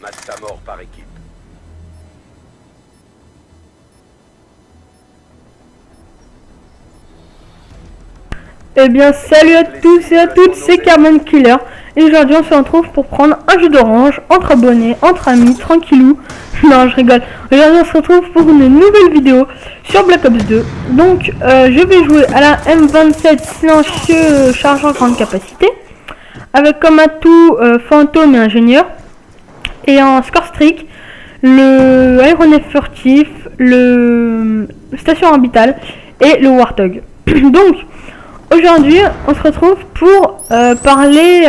Match à mort par équipe. Eh bien salut à tous et à toutes, c'est Carbon Killer. Et aujourd'hui on se retrouve pour prendre un jeu d'orange entre abonnés, entre amis, tranquillou. Non je rigole. Aujourd'hui on se retrouve pour une nouvelle vidéo sur Black Ops 2. Donc je vais jouer à la M27 silencieux chargeur grande capacité, avec comme atout fantôme et ingénieur. Et en score streak, le aéronef furtif, le station orbitale et le Warthog. Donc aujourd'hui on se retrouve pour parler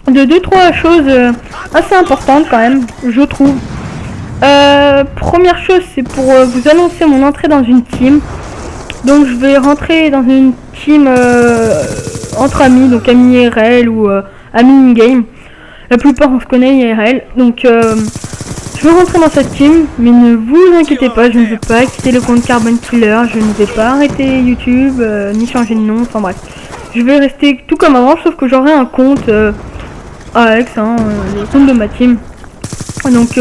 de 2-3 choses assez importantes quand même, je trouve. Première chose, c'est pour vous annoncer mon entrée dans une team. Donc je vais rentrer dans une team entre amis, donc amis IRL ou amis in-game. La plupart on se connaît IRL, donc je vais rentrer dans cette team, mais ne vous inquiétez pas, je ne vais pas quitter le compte Carbon Killer, je ne vais pas arrêter YouTube, ni changer de nom, enfin bref. Je vais rester tout comme avant, sauf que j'aurai un compte Alex, le compte de ma team. Donc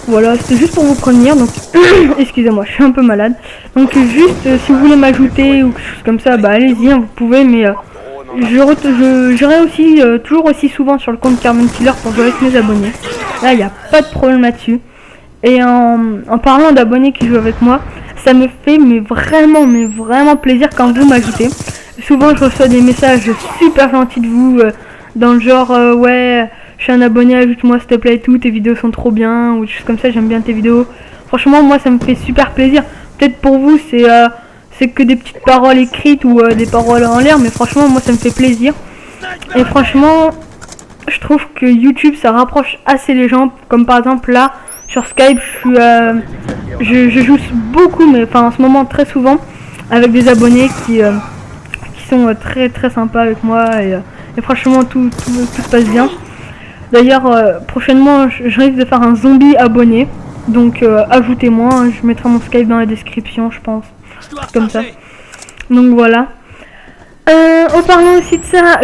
voilà, c'était juste pour vous prévenir, donc excusez-moi, je suis un peu malade. Donc juste, si vous voulez m'ajouter ou quelque chose comme ça, bah allez-y, vous pouvez, mais... J'irai aussi toujours aussi souvent sur le compte Carbon Killer pour jouer avec mes abonnés. Là il n'y a pas de problème là-dessus. Et en parlant d'abonnés qui jouent avec moi, ça me fait mais vraiment plaisir quand vous m'ajoutez. Souvent je reçois des messages super gentils de vous dans le genre ouais je suis un abonné, ajoute-moi s'il te plaît et tout, tes vidéos sont trop bien ou des choses comme ça, j'aime bien tes vidéos. Franchement moi ça me fait super plaisir. Peut-être pour vous c'est que des petites paroles écrites ou des paroles en l'air, mais franchement moi ça me fait plaisir. Et franchement je trouve que YouTube ça rapproche assez les gens, comme par exemple là sur Skype je joue beaucoup, mais enfin en ce moment très souvent avec des abonnés qui sont très sympas avec moi et franchement tout se passe bien. D'ailleurs prochainement je risque de faire un zombie abonné, donc ajoutez-moi, hein, je mettrai mon Skype dans la description je pense. Comme ça. Donc voilà. En parlant aussi de ça,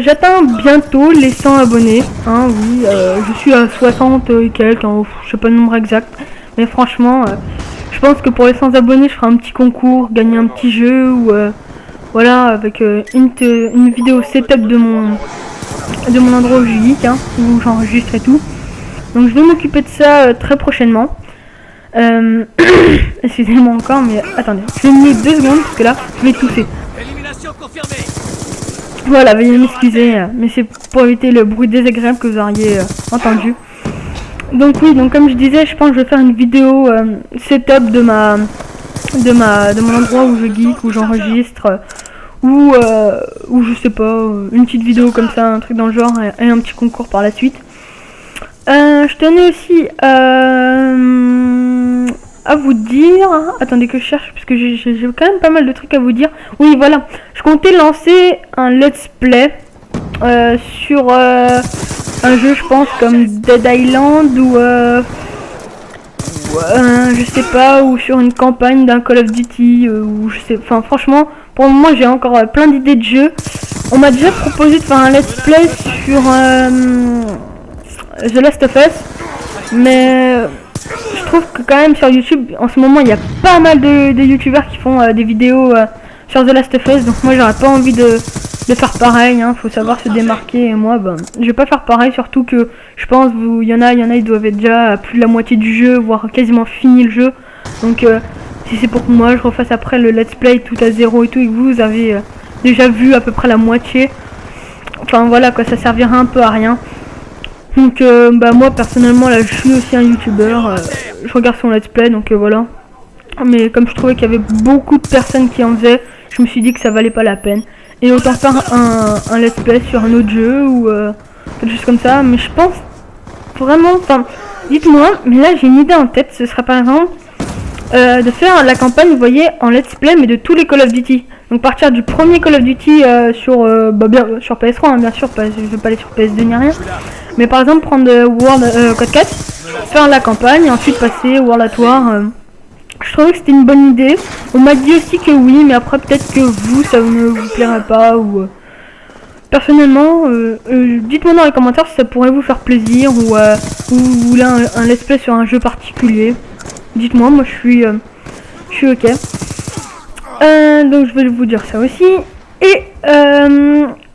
j'atteins bientôt les 100 abonnés. Hein, oui, je suis à 60 et quelques, hein, je sais pas le nombre exact. Mais franchement, je pense que pour les 100 abonnés, je ferai un petit concours, gagner un petit jeu ou voilà, avec une vidéo setup de mon endroit où je geek, hein, où j'enregistre et tout. Donc je vais m'occuper de ça très prochainement. Excusez-moi encore, mais attendez, je vais me mettre 2 secondes parce que là je vais tousser. Voilà, veuillez m'excuser, mais c'est pour éviter le bruit désagréable que vous auriez entendu. Donc oui, donc comme je disais, je pense que je vais faire une vidéo setup de mon endroit où je geek, où j'enregistre, ou je sais pas, une petite vidéo comme ça, un truc dans le genre, et un petit concours par la suite. Je tenais aussi à vous dire, attendez que je cherche parce que j'ai quand même pas mal de trucs à vous dire. Oui voilà, je comptais lancer un let's play sur un jeu je pense comme Dead Island ou je sais pas, ou sur une campagne d'un Call of Duty ou je sais, enfin franchement pour le moment j'ai encore plein d'idées de jeux. On m'a déjà proposé de faire un let's play sur The Last of Us, mais je trouve que quand même sur YouTube en ce moment il y a pas mal de youtubeurs qui font des vidéos sur The Last of Us, donc moi j'aurais pas envie de faire pareil, hein, faut savoir se démarquer, et moi je vais pas faire pareil, surtout que je pense il y en a ils doivent être déjà à plus de la moitié du jeu, voire quasiment fini le jeu, donc si c'est pour que moi je refasse après le let's play tout à zéro et tout, et que vous avez déjà vu à peu près la moitié, enfin voilà quoi, ça servira un peu à rien. Donc moi personnellement là je suis aussi un youtubeur, je regarde son let's play, donc voilà. Mais comme je trouvais qu'il y avait beaucoup de personnes qui en faisaient, je me suis dit que ça valait pas la peine. et autant faire un let's play sur un autre jeu ou quelque chose comme ça. Mais je pense vraiment, enfin, dites-moi, mais là j'ai une idée en tête, ce serait par exemple de faire la campagne, vous voyez, en let's play, mais de tous les Call of Duty. Donc partir du premier Call of Duty sur PS3, hein, bien sûr, je vais pas aller sur PS2 ni rien. Mais par exemple prendre World Code 4, faire la campagne, et ensuite passer World at War. Je trouvais que c'était une bonne idée. On m'a dit aussi que oui, mais après peut-être que vous, ça ne vous plairait pas ou... Personnellement, dites-moi dans les commentaires si ça pourrait vous faire plaisir ou vous voulez un let's play sur un jeu particulier. Dites-moi, moi je suis ok. Donc je vais vous dire ça aussi. Et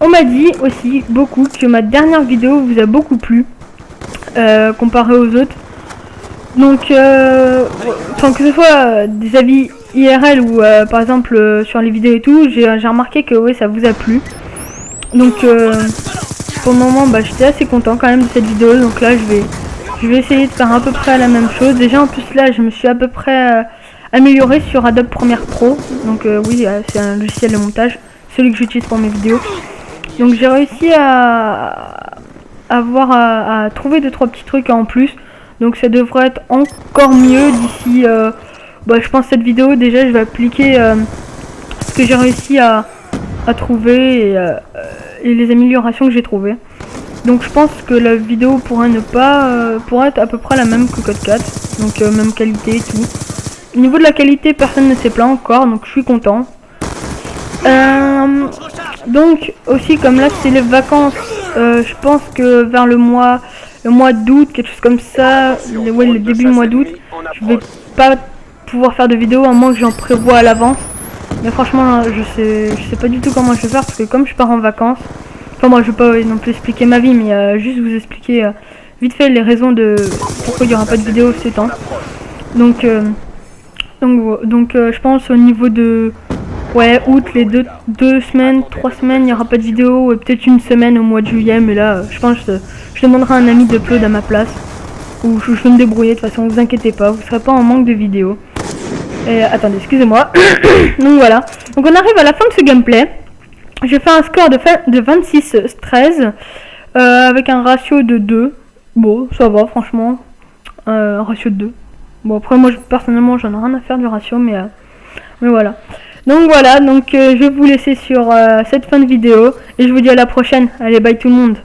on m'a dit aussi beaucoup que ma dernière vidéo vous a beaucoup plu comparé aux autres. Donc enfin que ce soit des avis IRL ou par exemple sur les vidéos et tout, j'ai remarqué que ouais, ça vous a plu. Donc pour le moment j'étais assez content quand même de cette vidéo. Donc là je vais essayer de faire à peu près la même chose. Déjà en plus là je me suis à peu près amélioré sur Adobe Premiere Pro. Donc oui c'est un logiciel de montage, celui que j'utilise pour mes vidéos. Donc j'ai réussi à trouver 2-3 petits trucs en plus. Donc ça devrait être encore mieux d'ici je pense cette vidéo. Déjà je vais appliquer ce que j'ai réussi à trouver et les améliorations que j'ai trouvées. Donc je pense que la vidéo pourrait pourrait être à peu près la même que Code 4. Donc même qualité et tout. Au niveau de la qualité, personne ne s'est plaint encore, donc je suis content. Donc aussi comme là c'est les vacances, je pense que vers le mois d'août, quelque chose comme ça, le début du mois d'août, je vais pas pouvoir faire de vidéo à moins que j'en prévois à l'avance. Mais franchement je sais pas du tout comment je vais faire parce que comme je pars en vacances, enfin moi je vais pas non plus expliquer ma vie, mais juste vous expliquer vite fait les raisons de pourquoi il y aura pas de vidéo ces temps. Donc je pense au niveau de août, les 2 semaines, 3 semaines, il n'y aura pas de vidéo, et peut-être une semaine au mois de juillet, mais là je pense que je demanderai à un ami d'upload à ma place. Ou je vais me débrouiller, de toute façon vous inquiétez pas, vous serez pas en manque de vidéos. Et attendez, excusez-moi. Donc voilà. Donc on arrive à la fin de ce gameplay. J'ai fait un score de 26-13 avec un ratio de 2. Bon, ça va franchement. Ratio de 2. Bon après moi personnellement j'en ai rien à faire du ratio, mais voilà. Donc voilà, je vais vous laisser sur cette fin de vidéo et je vous dis à la prochaine. Allez, bye tout le monde.